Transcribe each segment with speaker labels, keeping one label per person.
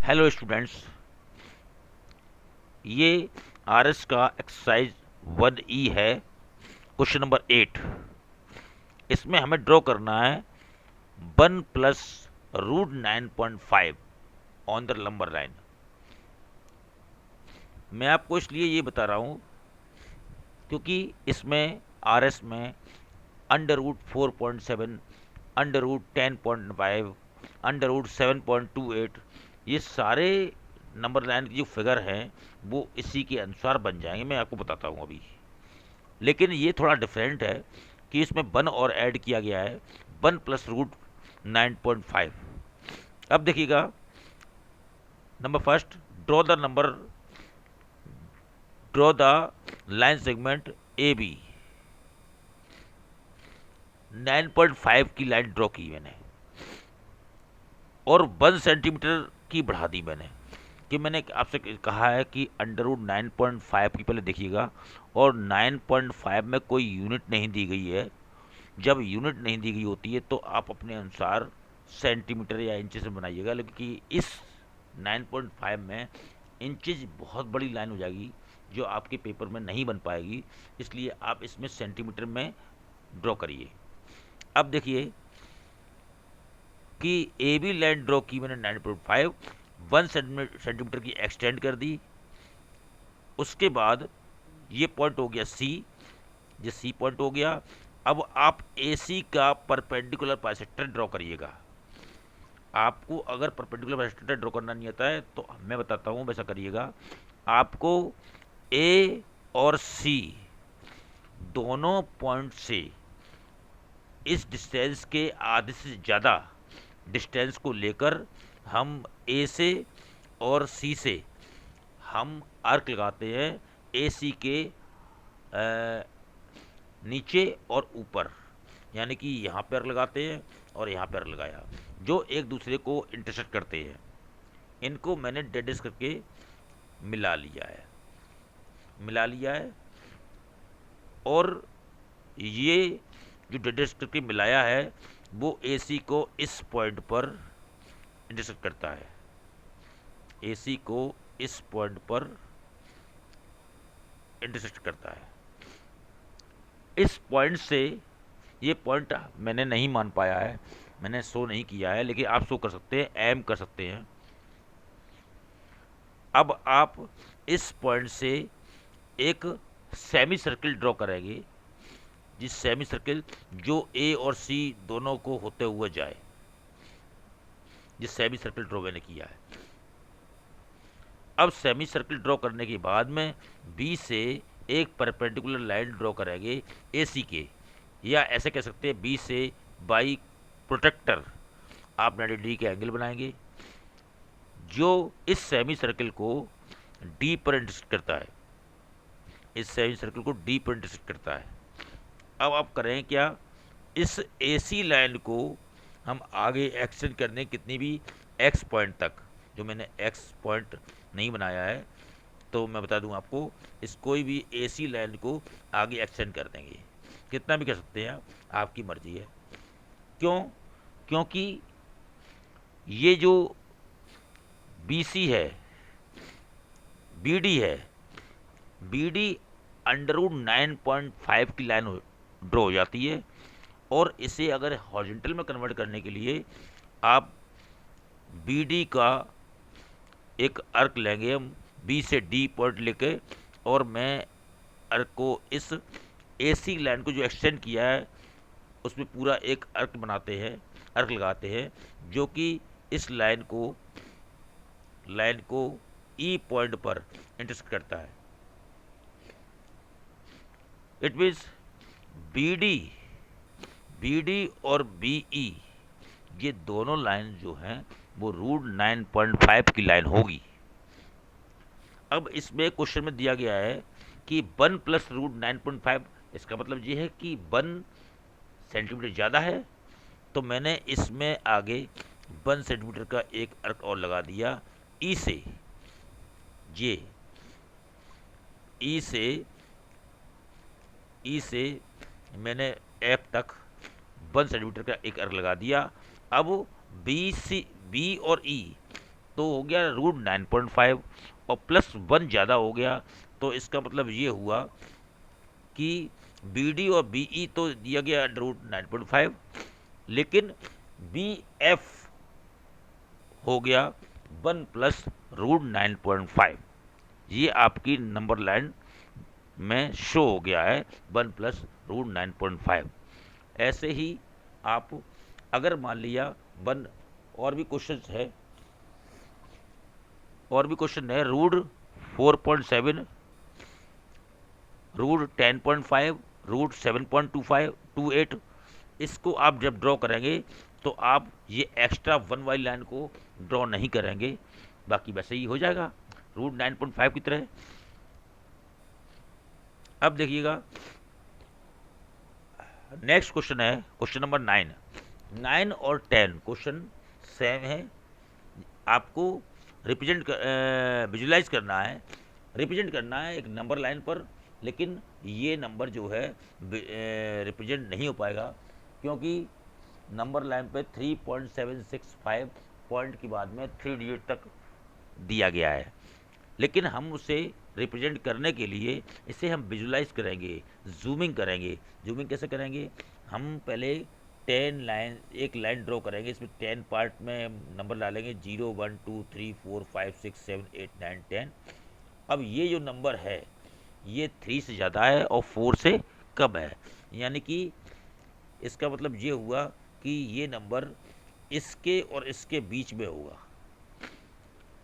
Speaker 1: Hello students, ये RS का exercise 1E है। Question number 8। इसमें हमें ड्रॉ करना है 1 + √9.5 ऑन द लंबर लाइन। मैं आपको इसलिए ये बता रहा हूँ क्योंकि इसमें आरएस में √4.7, √10.5, √7.28 ये सारे नंबर लाइन की जो फिगर हैं वो इसी के अनुसार बन जाएंगे। मैं आपको बताता हूँ अभी। लेकिन ये थोड़ा डिफरेंट है कि इसमें 1 और ऐड किया गया है, 1 + √9.5। अब देखिएगा, number first, draw the number draw the line segment A B. 9.5 की लाइन ड्रॉ की मैंने और 1 सेंटीमीटर की बढ़ा दी मैंने। कि मैंने आपसे कहा है कि √9.5 की पहले देखिएगा, और 9.5 में कोई यूनिट नहीं दी गई है। जब यूनिट नहीं दी गई होती है तो आप अपने अनुसार सेंटीमीटर या इंचेस में बनाइएगा, लेकिन इस 9.5 में इंचेस बहुत बड़ी लाइन हो जाएगी जो आपके पेपर में नहीं बन पाएगी, इसलिए आप इसमें सेंटीमीटर में ड्रॉ करिए। अब देखिए कि ए बी लाइन ड्रॉ की मैंने 9.5, 1 सेंटीमीटर की एक्सटेंड कर दी। उसके बाद ये पॉइंट हो गया सी, ये सी पॉइंट हो गया। अब आप ए सी का परपेंडिकुलर बाइसेक्टर ड्रॉ करिएगा। आपको अगर परपेंडिकुलर बाइसेक्टर ड्रॉ करना नहीं आता है तो मैं बताता हूँ, वैसा करिएगा। आपको ए और सी दोनों पॉइंट से इस डिस्टेंस के आधे से ज़्यादा डिस्टेंस को लेकर हम ए से और सी से हम आर्क लगाते हैं ए सी के नीचे और ऊपर, यानी कि यहाँ पर लगाते हैं और यहाँ पर लगाया, जो एक दूसरे को इंटरसेक्ट करते हैं। इनको मैंने डेडिस करके मिला लिया है और ये जो डेडिस करके मिलाया है वो ए सी को इस पॉइंट पर इंटरसेक्ट करता है। ए सी को इस पॉइंट पर इंटरसेक्ट करता है। इस पॉइंट से, ये पॉइंट मैंने नहीं मान पाया है, मैंने शो नहीं किया है, लेकिन आप शो कर सकते हैं, एम कर सकते हैं। अब आप इस पॉइंट से एक सेमी सर्किल ड्रॉ करेंगे, जिस सेमी सर्किल जो ए और सी दोनों को होते हुए जाए, जिस सेमी सर्किल ड्रॉ मैंने किया है। अब सेमी सर्किल ड्रॉ करने के बाद में बी से एक परपेंडिकुलर लाइन ड्रॉ करेंगे ए सी के, या ऐसे कह सकते हैं बी से बाई प्रोटेक्टर आप 90 डिग्री के एंगल बनाएंगे, जो इस सेमी सर्किल को डी पर इंटरसेक्ट करता है। इस सेमी सर्किल को डी पर इंटरसेक्ट करता है। अब आप करें क्या, इस एसी लाइन को हम आगे एक्सटेंड करने कितनी भी एक्स पॉइंट तक, जो मैंने एक्स पॉइंट नहीं बनाया है तो मैं बता दूं आपको, इस कोई भी एसी लाइन को आगे एक्सटेंड कर देंगे, कितना भी कर सकते हैं, आपकी मर्जी है। क्यों? क्योंकि ये जो बी सी है, बी डी है, बी डी √9.5 की लाइन ड्रॉ हो जाती है, और इसे अगर हॉरिजॉन्टल में कन्वर्ट करने के लिए आप बी डी का एक अर्क लेंगे, हम बी से डी पॉइंट लेके, और मैं अर्क को इस ए सी लाइन को जो एक्सटेंड किया है उसमें पूरा एक अर्क बनाते हैं, अर्क लगाते हैं, जो कि इस लाइन को ई पॉइंट पर इंटरसेक्ट करता है। इट मीन्स बी डी और बी ई, ये दोनों लाइन जो हैं वो √9.5 की लाइन होगी। अब इसमें क्वेश्चन में दिया गया है कि 1 + √9.5, इसका मतलब ये है कि 1 सेंटीमीटर ज़्यादा है, तो मैंने इसमें आगे 1 सेंटीमीटर का एक अर्क और लगा दिया। ई से ये ई से ई से मैंने एफ तक 1 सेंटीमीटर का एक अर्क लगा दिया। अब बी और ई तो हो गया रूट 9.5, और प्लस 1 ज़्यादा हो गया, तो इसका मतलब ये हुआ कि बी डी और बी ई तो दिया गया अंडर रूट 9.5, लेकिन बी एफ हो गया 1 + रूट 9.5। ये आपकी नंबर लाइन में शो हो गया है 1 + रूट 9.5। ऐसे ही आप अगर मान लिया वन, और भी क्वेश्चन है, रूट 4.7, रूट 10.5, रूट 7.25, 28, इसको आप जब ड्रॉ करेंगे तो आप ये एक्स्ट्रा 1 वाली लाइन को ड्रॉ नहीं करेंगे, बाकी वैसे ही हो जाएगा रूट 9.5 की तरह। अब देखिएगा नेक्स्ट क्वेश्चन है क्वेश्चन नंबर 9। 9 और 10 क्वेश्चन सेम है। आपको विजुलाइज करना है, रिप्रेजेंट करना है एक नंबर लाइन पर, लेकिन ये नंबर जो है रिप्रेजेंट नहीं हो पाएगा, क्योंकि नंबर लाइन पे 3.765 पॉइंट के बाद में 3 डिजिट तक दिया गया है। लेकिन हम उसे रिप्रेजेंट करने के लिए इसे हम विजुलाइज करेंगे, जूमिंग करेंगे। जूमिंग कैसे करेंगे? हम पहले 10 लाइन, एक लाइन ड्रॉ करेंगे, इसमें 10 पार्ट में नंबर डालेंगे, 0 1 2 3 4 5 6 7 8 9 10। अब ये जो नंबर है ये 3 से ज़्यादा है और 4 से कम है, यानी कि इसका मतलब ये हुआ कि ये नंबर इसके और इसके बीच में होगा।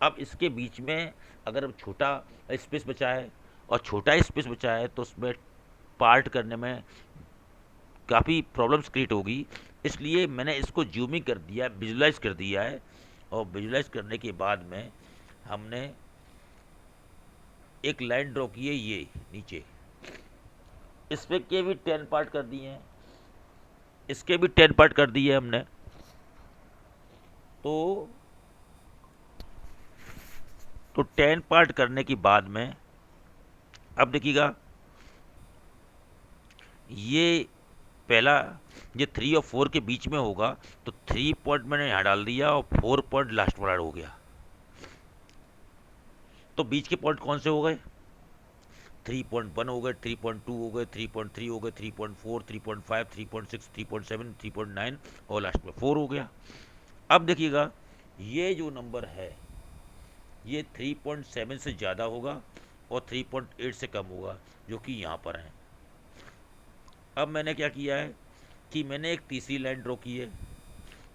Speaker 1: अब इसके बीच में अगर छोटा स्पेस बचा है और छोटा स्पेस बचा है तो उसमें पार्ट करने में काफ़ी प्रॉब्लम्स क्रिएट होगी, इसलिए मैंने इसको जूमिंग कर दिया, विजुलाइज कर दिया है। और विजुलाइज करने के बाद में हमने एक लाइन ड्रॉ की है ये नीचे, इस पे के भी 10 पार्ट कर दिए हैं, इसके भी 10 पार्ट कर दिए हमने। तो 10 पार्ट करने के बाद में अब देखिएगा ये पहला, ये 3 और 4 के बीच में होगा, तो 3 पॉइंट मैंने यहाँ डाल दिया और 4 पॉइंट लास्ट वाला हो गया। तो बीच के पॉइंट कौन से हो गए? 3.1 हो गए, 3.2 हो गए, 3.3 हो गए, 3.4, 3.5, 3.6, 3.7, 3.9 और लास्ट में 4 हो गया। अब देखिएगा ये जो नंबर है ये 3.7 से ज़्यादा होगा और 3.8 से कम होगा, जो कि यहाँ पर है। अब मैंने क्या किया है कि मैंने एक तीसरी लाइन ड्रॉ की है,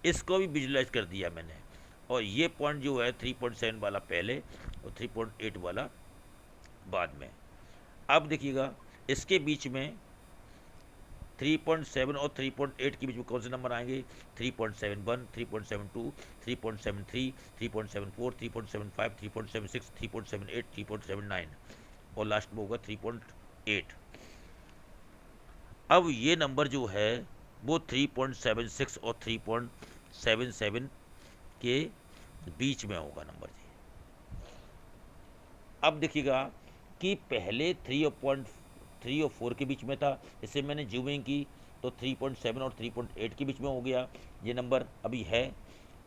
Speaker 1: इसको भी विजुलाइज कर दिया मैंने, और ये पॉइंट जो है 3.7 वाला पहले और 3.8 वाला बाद में। अब देखिएगा इसके बीच में 3.7 और 3.8 के बीच में कौन से नंबर आएंगे? 3.71, 3.72, 3.73, 3.74, 3.75, 3.76, 3.78, 3.79 और लास्ट में होगा 3.8। अब ये नंबर जो है वो 3.76 और 3.77 के बीच में होगा नंबर जी। अब देखिएगा कि पहले 3 और 4 के बीच में था, इसे मैंने जूमिंग की तो 3.7 और 3.8 के बीच में हो गया ये नंबर अभी है।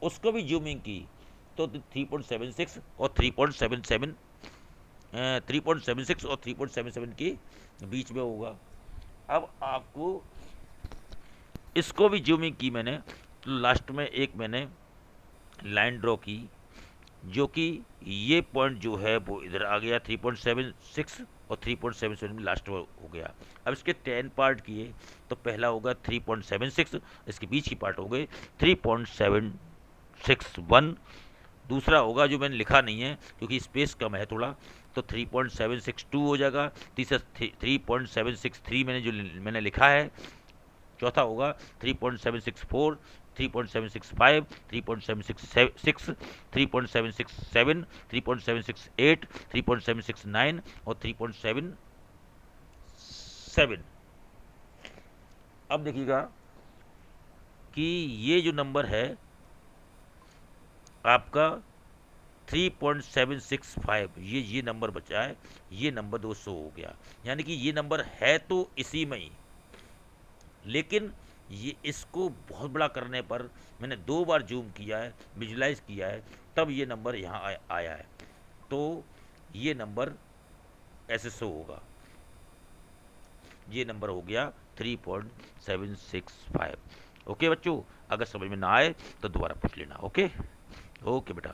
Speaker 1: उसको भी जूमिंग की तो 3.76 और 3.77 3.76 और 3.77 के बीच में होगा। अब आपको इसको भी जूमिंग की मैंने, तो लास्ट में एक मैंने लाइन ड्रॉ की, जो कि ये पॉइंट जो है वो इधर आ गया 3.76 और 3.77 में लास्ट हो गया। अब इसके 10 पार्ट किए तो पहला होगा 3.76, इसके बीच की पार्ट हो गए 3.761, दूसरा होगा जो मैंने लिखा नहीं है क्योंकि स्पेस कम है थोड़ा, तो 3.762 हो जाएगा। तीसरा 3.763 मैंने लिखा है। चौथा होगा 3.764, 3.765, 3.766, 3.767, 3.768, 3.769 और 3.77। अब देखिएगा कि ये जो नंबर है आपका 3.765, ये नंबर बचा है, ये नंबर 200 हो गया। यानी कि ये नंबर है तो इसी में ही, लेकिन ये इसको बहुत बड़ा करने पर मैंने 2 बार जूम किया है, विजुलाइज किया है, तब ये नंबर यहाँ आया है। तो ये नंबर ऐसे शो होगा, ये नंबर हो गया 3.765। ओके बच्चों, अगर समझ में ना आए तो दोबारा पूछ लेना। ओके, ओके बेटा।